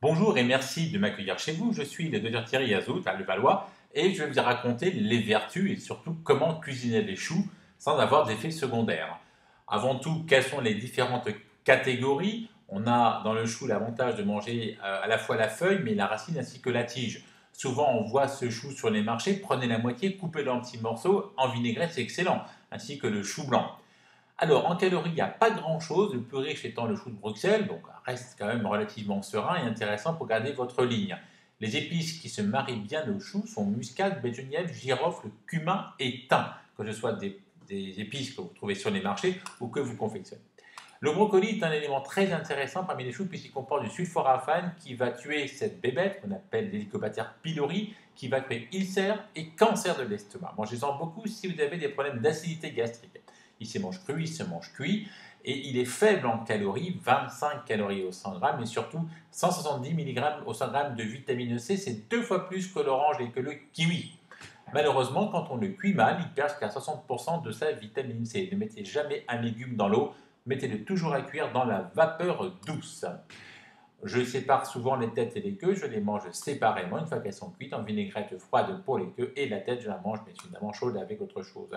Bonjour et merci de m'accueillir chez vous. Je suis le docteur Thierry Azout à Levallois et je vais vous raconter les vertus et surtout comment cuisiner les choux sans avoir d'effets secondaires. Avant tout, quelles sont les différentes catégories? On a dans le chou l'avantage de manger à la fois la feuille mais la racine ainsi que la tige. Souvent on voit ce chou sur les marchés, prenez la moitié, coupez-le en petits morceaux, en vinaigrette c'est excellent, ainsi que le chou blanc. Alors, en calories, il n'y a pas grand-chose, le plus riche étant le chou de Bruxelles, donc reste quand même relativement serein et intéressant pour garder votre ligne. Les épices qui se marient bien au chou sont muscade, genièvre, girofle, cumin et thym, que ce soit des épices que vous trouvez sur les marchés ou que vous confectionnez. Le brocoli est un élément très intéressant parmi les choux puisqu'il comporte du sulforaphane qui va tuer cette bébête qu'on appelle l'Helicobacter pylori, qui va créer ulcère et cancer de l'estomac. Mangez-en beaucoup si vous avez des problèmes d'acidité gastrique. Il se mange cru, il se mange cuit, et il est faible en calories, 25 calories au 100 grammes, et surtout 170 mg au 100 grammes de vitamine C, c'est 2 fois plus que l'orange et que le kiwi. Malheureusement, quand on le cuit mal, il perd jusqu'à 60% de sa vitamine C. Ne mettez jamais un légume dans l'eau, mettez-le toujours à cuire dans la vapeur douce. Je sépare souvent les têtes et les queues, je les mange séparément une fois qu'elles sont cuites en vinaigrette froide pour les queues et la tête je la mange mais évidemment chaude avec autre chose.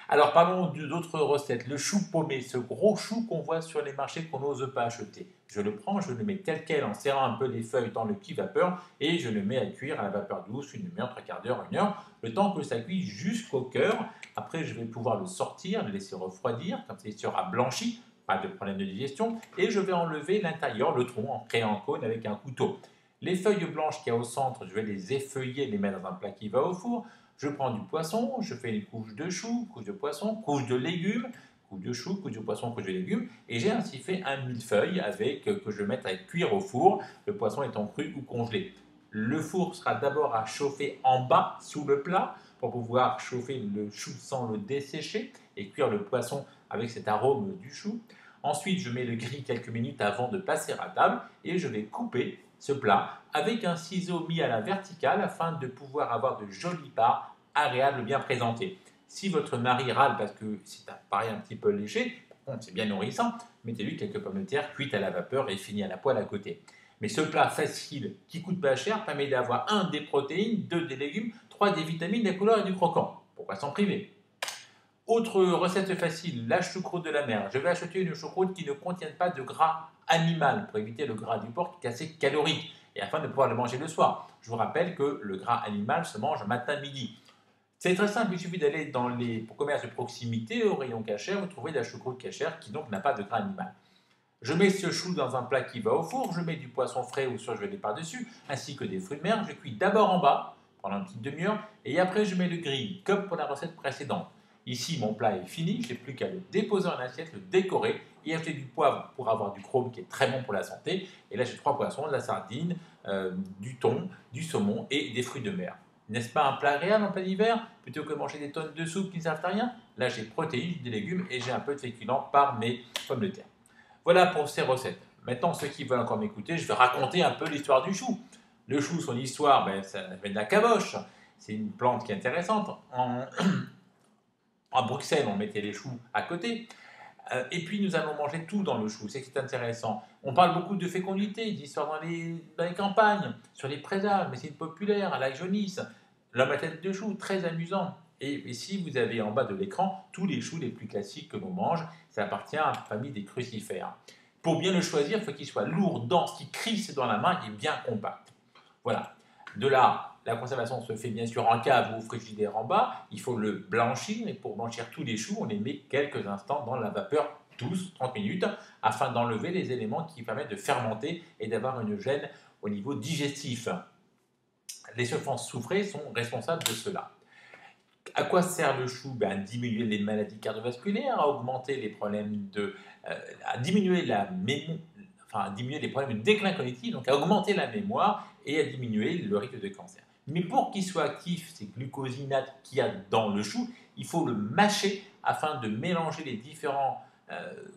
Alors parlons d'autres recettes. Le chou paumé, ce gros chou qu'on voit sur les marchés qu'on n'ose pas acheter. Je le prends, je le mets tel quel en serrant un peu les feuilles dans le petit vapeur et je le mets à cuire à la vapeur douce une demi-heure, trois quarts d'heure, une heure, le temps que ça cuise jusqu'au cœur. Après je vais pouvoir le sortir, le laisser refroidir, comme ça il sera blanchi, pas de problème de digestion, et je vais enlever l'intérieur, le tronc, en créant un cône avec un couteau. Les feuilles blanches qu'il y a au centre, je vais les effeuiller, les mettre dans un plat qui va au four. Je prends du poisson, je fais une couche de chou, couche de poisson, couche de légumes, couche de chou, couche de poisson, couche de légumes, et j'ai ainsi fait un millefeuille avec, que je vais mettre à cuire au four, le poisson étant cru ou congelé. Le four sera d'abord à chauffer en bas sous le plat pour pouvoir chauffer le chou sans le dessécher et cuire le poisson avec cet arôme du chou. Ensuite, je mets le gris quelques minutes avant de passer à table et je vais couper ce plat avec un ciseau mis à la verticale afin de pouvoir avoir de jolies parts agréables bien présentées. Si votre mari râle parce que c'est paraît un petit peu léger, par contre c'est bien nourrissant, mettez-lui quelques pommes de terre cuites à la vapeur et finies à la poêle à côté. Mais ce plat facile qui coûte pas cher permet d'avoir 1 des protéines, 2 des légumes, 3 des vitamines, des couleurs et du croquant. Pourquoi s'en priver? Autre recette facile, la choucroute de la mer. Je vais acheter une choucroute qui ne contienne pas de gras animal pour éviter le gras du porc qui est assez calorique et afin de pouvoir le manger le soir. Je vous rappelle que le gras animal se mange matin-midi. C'est très simple, il suffit d'aller dans les commerces de proximité, au rayon cachère, vous trouverez de la choucroute cachère qui donc n'a pas de gras animal. Je mets ce chou dans un plat qui va au four, je mets du poisson frais ou surgelé par-dessus, ainsi que des fruits de mer. Je cuis d'abord en bas, pendant une petite demi-heure, et après je mets le grill, comme pour la recette précédente. Ici, mon plat est fini, je n'ai plus qu'à le déposer en assiette, le décorer et ajouter du poivre pour avoir du chrome qui est très bon pour la santé. Et là, j'ai 3 poissons, de la sardine, du thon, du saumon et des fruits de mer. N'est-ce pas un plat agréable en plein hiver? Plutôt que manger des tonnes de soupe qui ne servent à rien, là j'ai protéines, des légumes et j'ai un peu de féculents par mes pommes de terre. Voilà pour ces recettes. Maintenant, ceux qui veulent encore m'écouter, je vais raconter un peu l'histoire du chou. Le chou, son histoire, ça vient de la caboche. C'est une plante qui est intéressante. À Bruxelles, on mettait les choux à côté. Et puis, nous allons manger tout dans le chou. C'est intéressant. On parle beaucoup de fécondité, d'histoire dans les campagnes, sur les présages, mais c'est populaire, à la jaunisse. L'homme à tête de chou, très amusant. Et ici, vous avez en bas de l'écran tous les choux les plus classiques que l'on mange. Ça appartient à la famille des crucifères. Pour bien le choisir, il faut qu'il soit lourd, dense, qui crisse dans la main et bien compact. Voilà. De là, la conservation se fait bien sûr en cave ou au frigidaire en bas. Il faut le blanchir et pour blanchir tous les choux, on les met quelques instants dans la vapeur douce, 30 minutes, afin d'enlever les éléments qui permettent de fermenter et d'avoir une gêne au niveau digestif. Les substances soufrées sont responsables de cela. À quoi sert le chou? À diminuer les maladies cardiovasculaires, à augmenter les problèmes à diminuer à diminuer les problèmes de déclin cognitif, donc à augmenter la mémoire et à diminuer le risque de cancer. Mais pour qu'il soit actif, ces glucosinates qu'il y a dans le chou, il faut le mâcher afin de mélanger les différents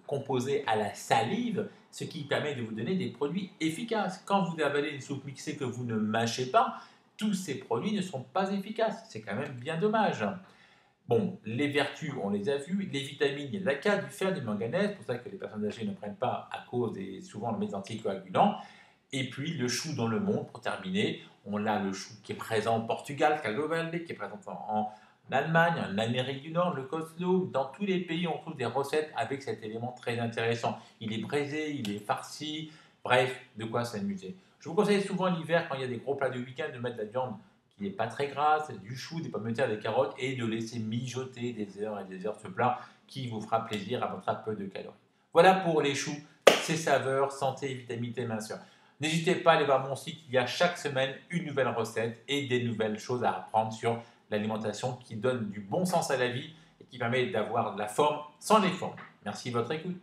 composés à la salive, ce qui permet de vous donner des produits efficaces. Quand vous avalez une soupe mixée que vous ne mâchez pas, tous ces produits ne sont pas efficaces. C'est quand même bien dommage. Bon, les vertus, on les a vues. Les vitamines, il y a de la K, du fer, du manganèse. C'est pour ça que les personnes âgées ne prennent pas à cause des souvent les anticoagulants. Et puis le chou dans le monde, pour terminer, on a le chou qui est présent au Portugal, Caldo Verde, qui est présent en Allemagne, en Amérique du Nord, le couscous. Dans tous les pays, on trouve des recettes avec cet élément très intéressant. Il est braisé, il est farci, bref, de quoi s'amuser. Je vous conseille souvent l'hiver, quand il y a des gros plats du week-end, de mettre de la viande qui n'est pas très grasse, du chou, des pommes de terre, des carottes, et de laisser mijoter des heures et des heures ce plat qui vous fera plaisir, apportera peu de calories. Voilà pour les choux, ses saveurs, santé, vitamine, bien sûr. N'hésitez pas à aller voir mon site, il y a chaque semaine une nouvelle recette et des nouvelles choses à apprendre sur l'alimentation qui donne du bon sens à la vie et qui permet d'avoir de la forme sans les formes. Merci de votre écoute.